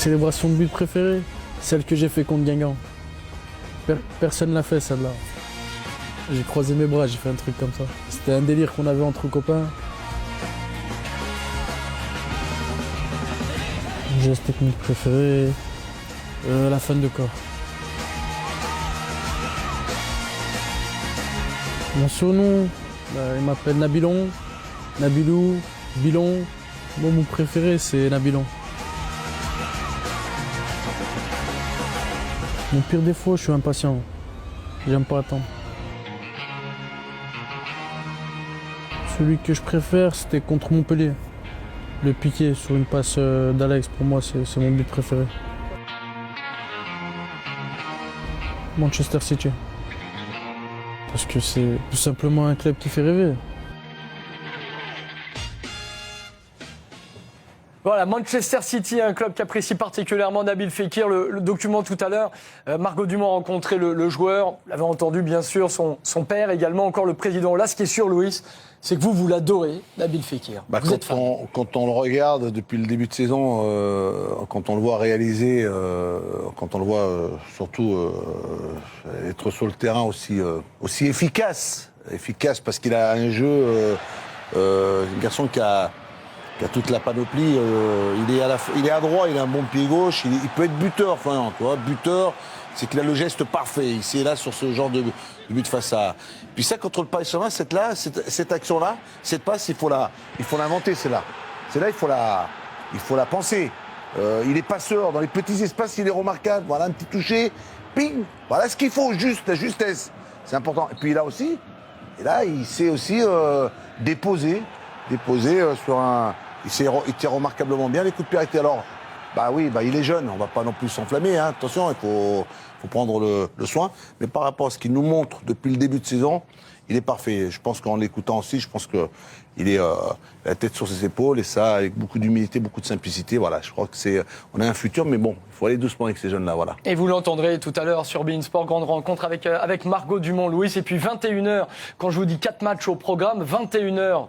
célébration de but préférée, celle que j'ai fait contre Guingamp. Personne l'a fait celle-là. J'ai croisé mes bras, j'ai fait un truc comme ça. C'était un délire qu'on avait entre copains. Geste technique préféré, la fin de corps. Mon surnom, il m'appelle Nabilon, Nabilou, Bilon. Moi, mon préféré, c'est Nabilon. Mon pire défaut, je suis impatient. J'aime pas attendre. Celui que je préfère, c'était contre Montpellier. Le piqué sur une passe d'Alex, pour moi, c'est mon but préféré. Manchester City. Parce que c'est tout simplement un club qui fait rêver. Voilà, Manchester City, un club qu'apprécie particulièrement Nabil Fekir. Le document tout à l'heure, Margot Dumont a rencontré le joueur. Vous l'avez entendu, bien sûr, son père également, encore le président. Là, ce qui est sûr, Louis, c'est que vous l'adorez, Nabil Fekir. Vous êtes fan. Quand on le regarde depuis le début de saison, quand on le voit réaliser, quand on le voit surtout être sur le terrain aussi efficace parce qu'il a un jeu, un garçon qui a toute la panoplie, il est adroit, il a un bon pied gauche, il peut être buteur, enfin, tu vois, buteur, c'est qu'il a le geste parfait, il est là sur ce genre de but face à... Puis ça, contre le Paris Saint-Germain, cette action-là, cette passe, il faut l'inventer, celle-là. Celle-là, il faut la penser. Il est passeur, dans les petits espaces, il est remarquable, voilà, un petit toucher, ping, voilà ce qu'il faut, juste, la justesse, c'est important. Et puis là aussi, il sait aussi déposer sur un... Il tire remarquablement bien les coups de pied arrêtés. Alors, il est jeune, on ne va pas non plus s'enflammer, hein. Attention, il faut prendre le soin. Mais par rapport à ce qu'il nous montre depuis le début de saison, il est parfait. Je pense qu'en l'écoutant aussi, je pense qu'il est la tête sur ses épaules et ça, avec beaucoup d'humilité, beaucoup de simplicité. Voilà, je crois on a un futur, mais bon, il faut aller doucement avec ces jeunes-là, voilà. Et vous l'entendrez tout à l'heure sur beIN Sport, grande rencontre avec Margot Dumont, Louis. Et puis 21h, quand je vous dis 4 matchs au programme, 21h.